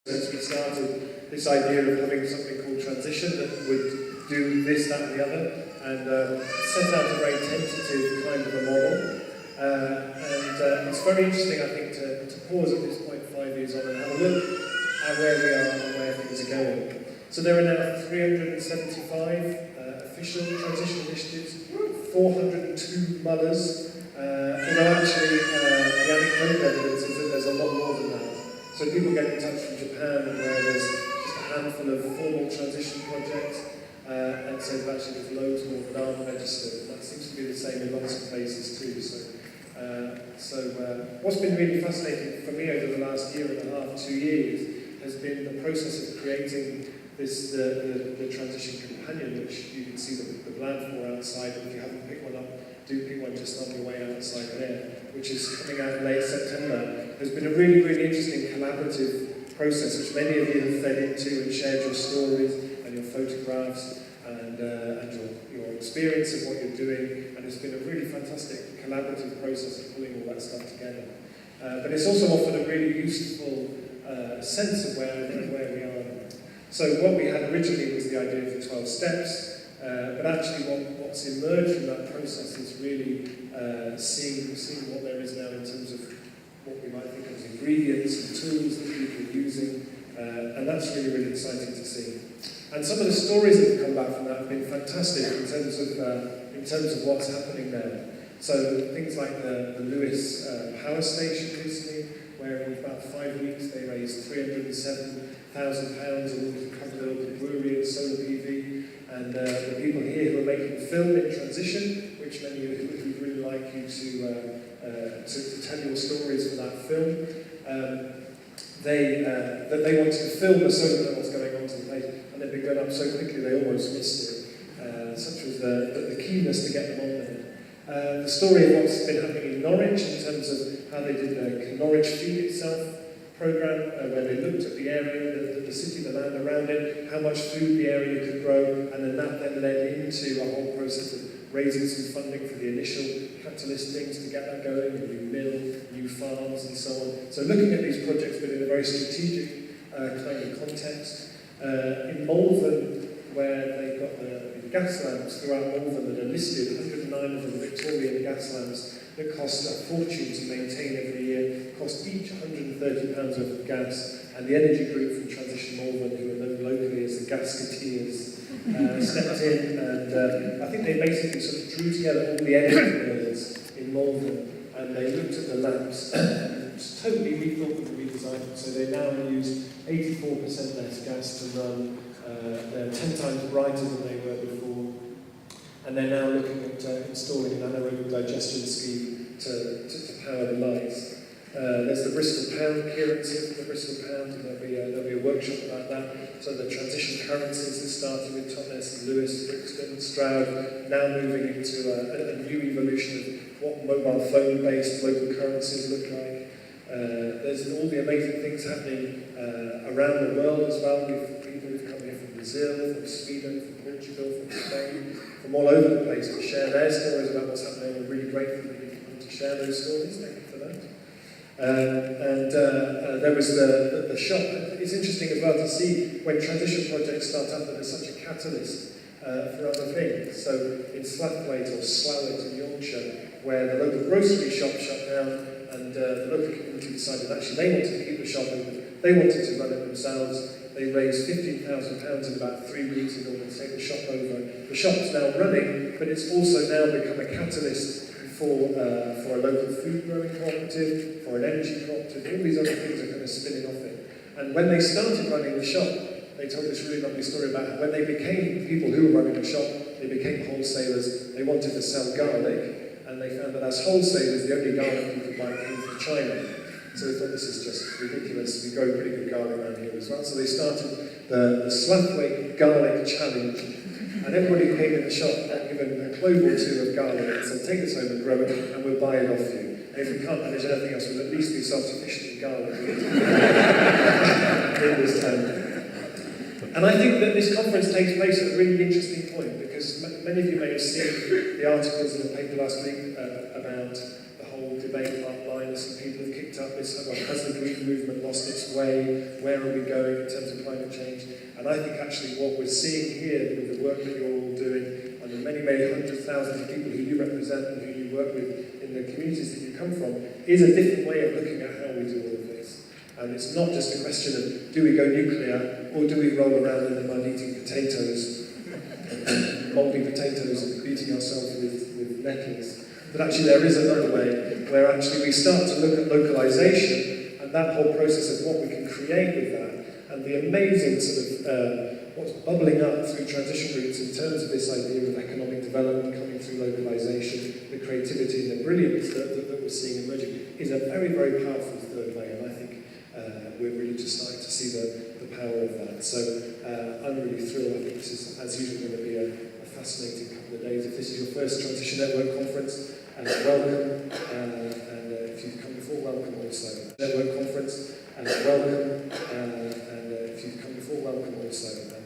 Since we started this idea of having something called transition that would do this, that and the other, and set out a very tentative kind of a model. And it's very interesting, I think, to pause at this point 5 years on and have a look at where we are and where things are going. So there are now 375 official transition initiatives, 402 mullahs, although actually the anecdotal evidence is that there's a lot more than that. So people get in touch from Japan where there's just a handful of formal transition projects, and so actually there's loads more that aren't registered. And that seems to be the same in lots of places too. So what's been really fascinating for me over the last year and a half, 2 years, has been the process of creating this the transition companion, which you can see the plan for outside. And if you haven't picked one up, do pick one just on your way outside there, which is coming out in late September. There's been a really, really interesting collaborative process, which many of you have fed into and shared your stories and your photographs and your experience of what you're doing. And it's been a really fantastic collaborative process of pulling all that stuff together. But it's also offered a really useful sense of where we are. So what we had originally was the idea of the 12 steps, but actually what's emerged from that process is really seeing what there is now in terms of what we might think of as ingredients and tools that people are using, and that's really, really exciting to see. And some of the stories that have come back from that have been fantastic in terms of what's happening there. So things like the Lewis power station recently, where in about 5 weeks they raised £307,000 in order to cover the local brewery and solar PV, and the people here who are making film in transition, which many of you would really like you to tell your stories for that film. They wanted to film the solar panels going onto the place, and they'd been going up so quickly they almost missed it. Such was the keenness to get them on there. The story of what's been happening in Norwich in terms of how they did the Norwich Feed Itself programme, where they looked at the area, the city, the land around it, how much food the area could grow, and then that then led into a whole process of raising some funding for the initial catalyst things to get that going, a new mill, new farms, and so on. So looking at these projects but in a very strategic kind of context. In Malvern, where they've got the gas lamps throughout Malvern that are listed, 109 of them Victorian gas lamps that cost a fortune to maintain every year, cost each £130 of gas, and the energy group from Transition Malvern, who are known locally as the Gasketeers, stepped in, and I think they basically sort of drew together all the energy bills in Malvern, and they looked at the lamps and totally rethought them and redesigned them. So they now use 84% less gas to run. They're 10 times brighter than they were before, and they're now looking at installing an anaerobic digestion scheme to power the lights. There's the Bristol Pound clearance here for the Bristol Pound, and there'll be a workshop about that. So the transition currencies that started with Totnes and Lewis, Brixton, Stroud, now moving into a new evolution of what mobile phone-based local currencies look like. There's all the amazing things happening around the world as well, with people who've come here from Brazil, from Sweden, from Portugal, from Spain, from all over the place to share their stories about what's happening. We're really grateful for people to share those stories. Thank you for that. There was the shop. It's interesting as well to see when transition projects start up that there's such a catalyst for other things. So in Slathwaite or Slowett in Yorkshire, where the local grocery shop shut down, and the local community decided actually they wanted to keep the shop open, they wanted to run it themselves. They raised £15,000 in about 3 weeks in order to take the shop over. The shop's now running, but it's also now become a catalyst for a local food growing cooperative, for an energy cooperative. All these other things are kind of spinning off it. And when they started running the shop, they told this really lovely story about when they became people who were running the shop, they became wholesalers. They wanted to sell garlic, and they found that as wholesalers, the only garlic you could buy came from China. So they thought, this is just ridiculous. We grow pretty good garlic around here as well. So they started the Slathwaite Garlic Challenge. And everybody who came in the shop got given a clove or two of garlic and said, take this home and grow it, and we'll buy it off you. And if we can't manage anything else, we'll at least be self-sufficient in garlic in this town. And I think that this conference takes place at a really interesting point, because many of you may have seen the articles in the paper last week about the whole debate about blind some people have kicked up this, well, has the green movement lost its way? Where are we going in terms of climate change? And I think actually what we're seeing here with the work that you're all doing, and the many, many hundreds of thousands of people who you represent and who you work with in the communities that you come from, is a different way of looking at how we do all of this. And it's not just a question of, do we go nuclear, or do we roll around in the mud eating potatoes, mouldy potatoes, and beating ourselves with nettles. But actually there is another way, where actually we start to look at localization, and that whole process of what we can create with that, and the amazing sort of what's bubbling up through transition routes in terms of this idea of economic development coming through localization, the creativity and the brilliance that we're seeing emerging, is a very, very powerful third way, and I think we're really just starting to see the power of that. So I'm really thrilled. I think this is, as usual, going to be a fascinating couple of days. If this is your first Transition Network conference, welcome, and if you've come before, welcome also. Network conference, welcome, and if you've come before, welcome also.